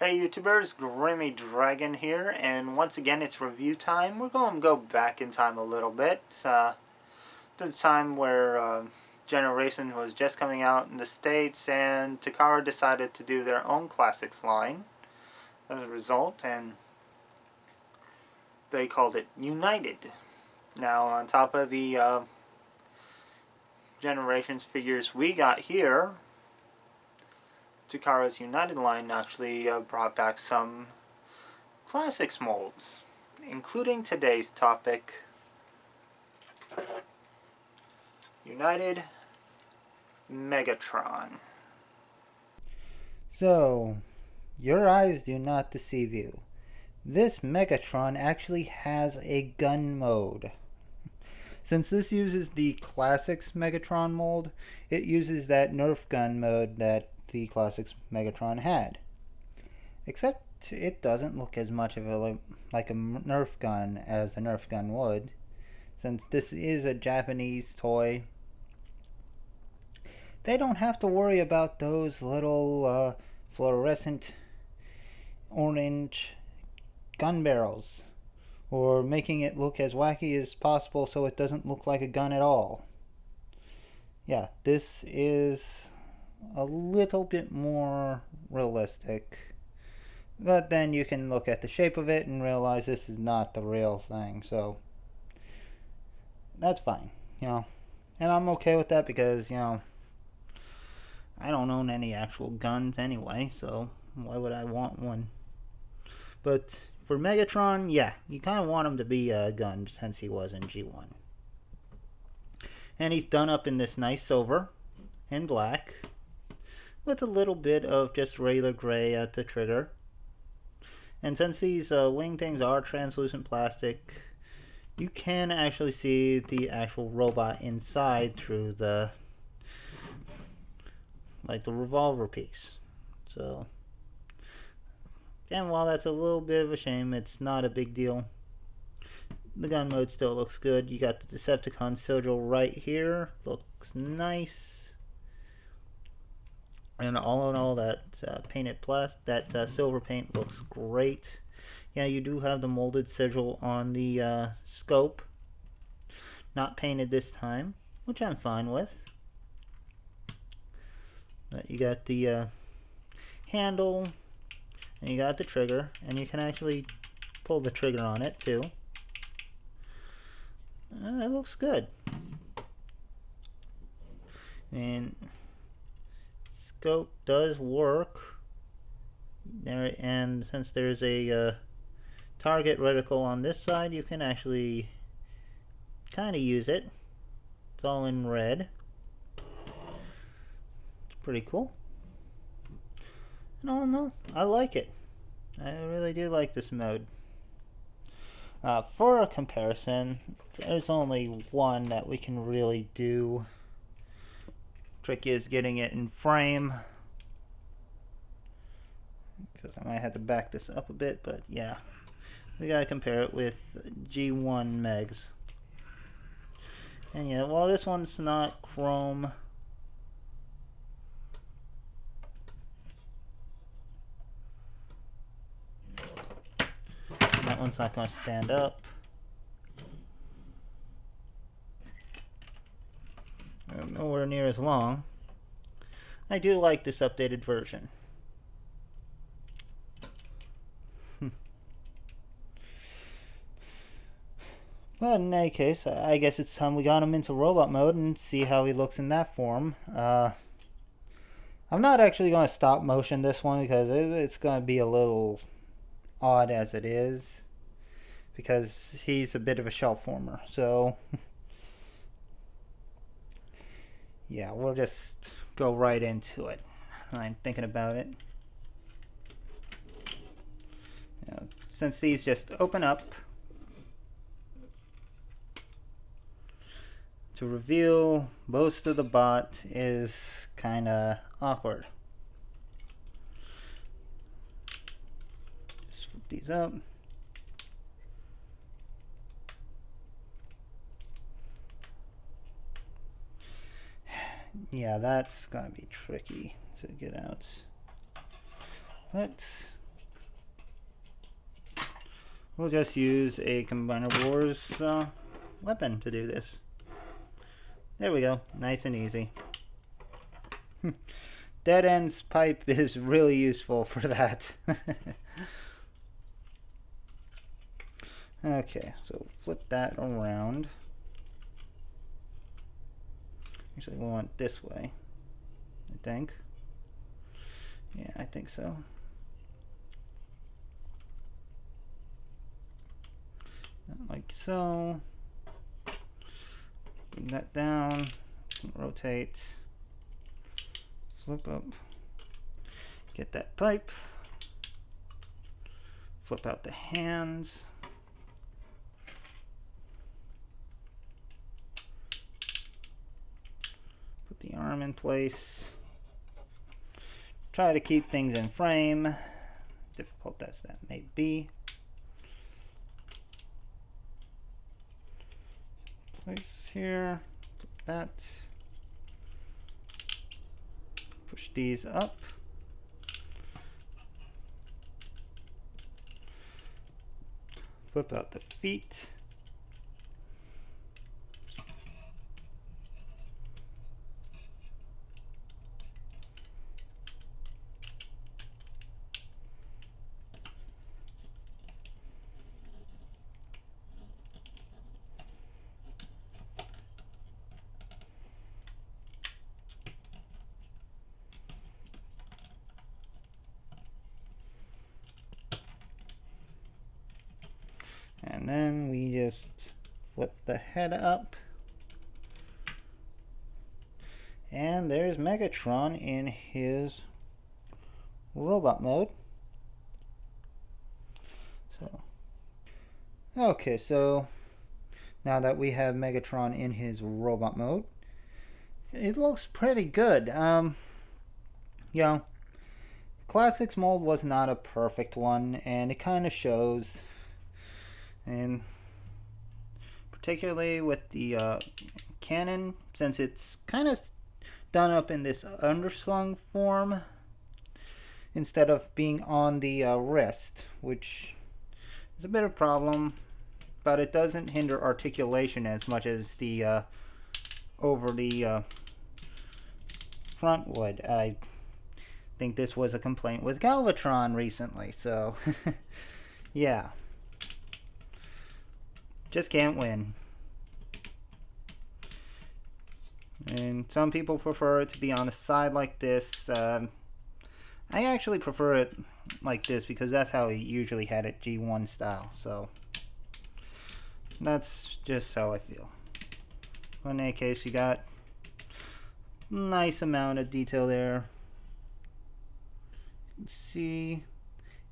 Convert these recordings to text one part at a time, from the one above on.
Hey YouTubers, Grimmy Dragon here, and once again it's review time. We're going to go back in time a little bit. The time where Generation was just coming out in the States, and Takara decided to do their own classics line as a result, and they called it United. Now, on top of the Generations figures we got here, Takara's United line actually brought back some classics molds, including today's topic, United Megatron. So, your eyes do not deceive you. This Megatron actually has a gun mode. Since this uses the Classics Megatron mold, it uses that Nerf gun mode that the Classics Megatron had. Except it doesn't look as much of like a Nerf gun as a Nerf gun would. Since this is a Japanese toy, they don't have to worry about those little fluorescent orange gun barrels, or making it look as wacky as possible so it doesn't look like a gun at all. Yeah, this is a little bit more realistic, but then you can look at the shape of it and realize this is not the real thing, so that's fine, and I'm okay with that because, I don't own any actual guns anyway, so why would I want one? But for Megatron, yeah, you kind of want him to be a gun since he was in G1. And he's done up in this nice silver and black with a little bit of just regular gray at the trigger. And since these wing things are translucent plastic, you can actually see the actual robot inside through the revolver piece. So, and while that's a little bit of a shame, it's not a big deal. The gun mode still looks good. You got the Decepticon sigil right here. Looks nice. And all in all, that silver paint looks great. Yeah, you do have the molded sigil on the scope. Not painted this time, which I'm fine with. But you got the handle, and you got the trigger, and you can actually pull the trigger on it too. It looks good. And scope does work there, and since there's a target reticle on this side, you can actually kind of use it. It's all in red. It's pretty cool. And all in all, I like it. I really do like this mode. For a comparison, there's only one that we can really do. Trick is getting it in frame, because I might have to back this up a bit, but yeah, we gotta compare it with G1 Megs. And yeah, while this one's not chrome, and that one's not going to stand up. Nowhere near as long. I do like this updated version. Well, in any case, I guess it's time we got him into robot mode and see how he looks in that form. I'm not actually going to stop motion this one because it's going to be a little odd as it is, because he's a bit of a shelf former. So yeah, we'll just go right into it. I'm thinking about it. Since these just open up, to reveal most of the bot is kind of awkward. Just flip these up. Yeah, that's gonna be tricky to get out. But we'll just use a Combiner Wars weapon to do this. There we go, nice and easy. Dead ends pipe is really useful for that. Okay, so flip that around. Actually, we want this way, I think. Yeah, I think so. Like so. Bring that down. Rotate. Flip up. Get that pipe. Flip out the hands. Put the arm in place. Try to keep things in frame, difficult as that may be. Place here, put that. Push these up. Flip out the feet. And then we just flip the head up. And there's Megatron in his robot mode. Okay, so now that we have Megatron in his robot mode, it looks pretty good. You know, Classics mold was not a perfect one, and it kind of shows. And particularly with the cannon, since it's kind of done up in this underslung form instead of being on the wrist, which is a bit of a problem, but it doesn't hinder articulation as much as the over the front would. I think this was a complaint with Galvatron recently, so yeah. Just can't win. And some people prefer it to be on a side like this. I actually prefer it like this because that's how he usually had it, G1 style. So that's just how I feel. In any case, you got a nice amount of detail there. You can see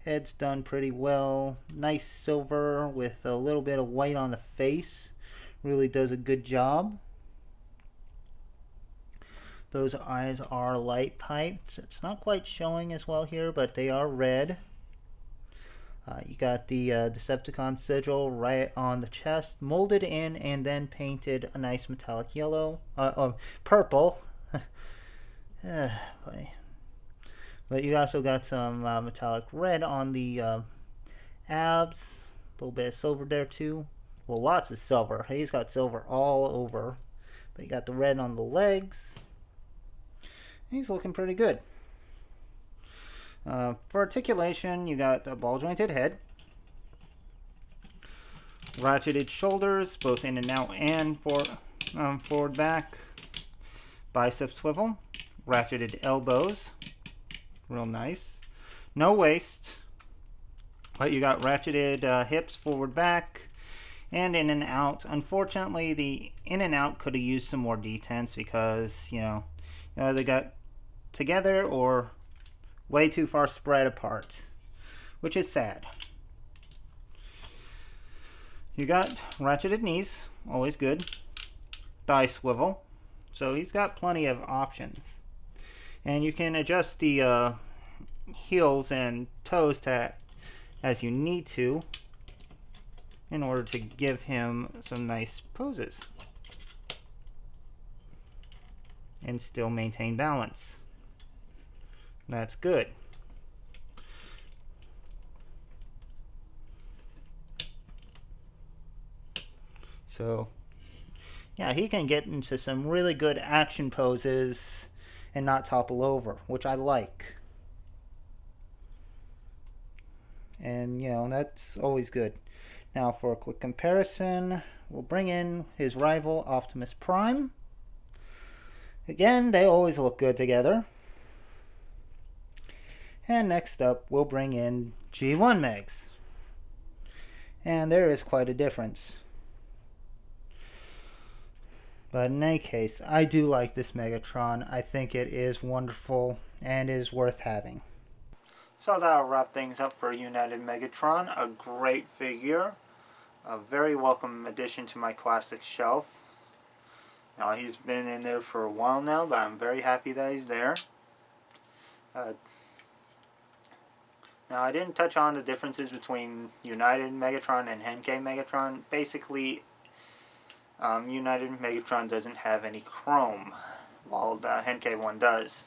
head's done pretty well. Nice silver with a little bit of white on the face. Really does a good job. Those eyes are light pipes. It's not quite showing as well here, but they are red. You got the Decepticon sigil right on the chest, molded in and then painted a nice metallic yellow, purple. But you also got some metallic red on the abs, a little bit of silver there too. Well, lots of silver. He's got silver all over. But you got the red on the legs. He's looking pretty good. For articulation, you got a ball jointed head, ratcheted shoulders, both in and out and forward back, bicep swivel, ratcheted elbows, real nice. No waist, but you got ratcheted hips, forward back, and in and out. Unfortunately, the in and out could have used some more detents because, you know, they got together or way too far spread apart, which is sad. You got ratcheted knees, always good. Thigh swivel, so he's got plenty of options. And you can adjust the heels and toes to as you need to in order to give him some nice poses and still maintain balance. That's good. So, yeah, he can get into some really good action poses and not topple over, which I like. And, that's always good. Now, for a quick comparison, we'll bring in his rival, Optimus Prime. Again, they always look good together. And next up, we'll bring in G1 Megs. And there is quite a difference. But in any case, I do like this Megatron. I think it is wonderful and is worth having. So that'll wrap things up for United Megatron. A great figure. A very welcome addition to my classic shelf. Now, he's been in there for a while now, but I'm very happy that he's there. Now, I didn't touch on the differences between United Megatron and Henkei Megatron. Basically, United Megatron doesn't have any chrome, while the Henkei one does.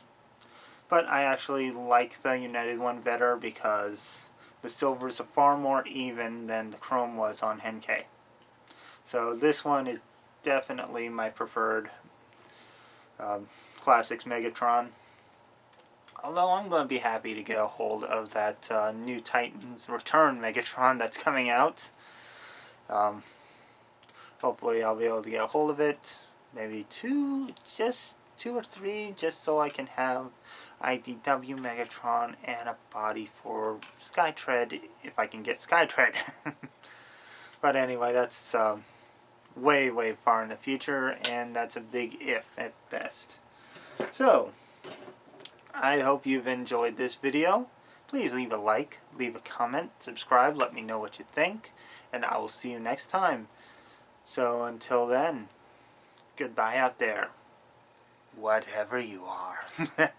But I actually like the United one better because the silvers are far more even than the chrome was on Henkei. So this one is definitely my preferred Classics Megatron. Although I'm going to be happy to get a hold of that new Titans Return Megatron that's coming out. Hopefully I'll be able to get a hold of it. Maybe just two or three, just so I can have IDW Megatron and a body for Skytread, if I can get Skytread. But anyway, that's way, way far in the future, and that's a big if at best. So, I hope you've enjoyed this video. Please leave a like, leave a comment, subscribe, let me know what you think, and I will see you next time. So until then, goodbye out there, whatever you are.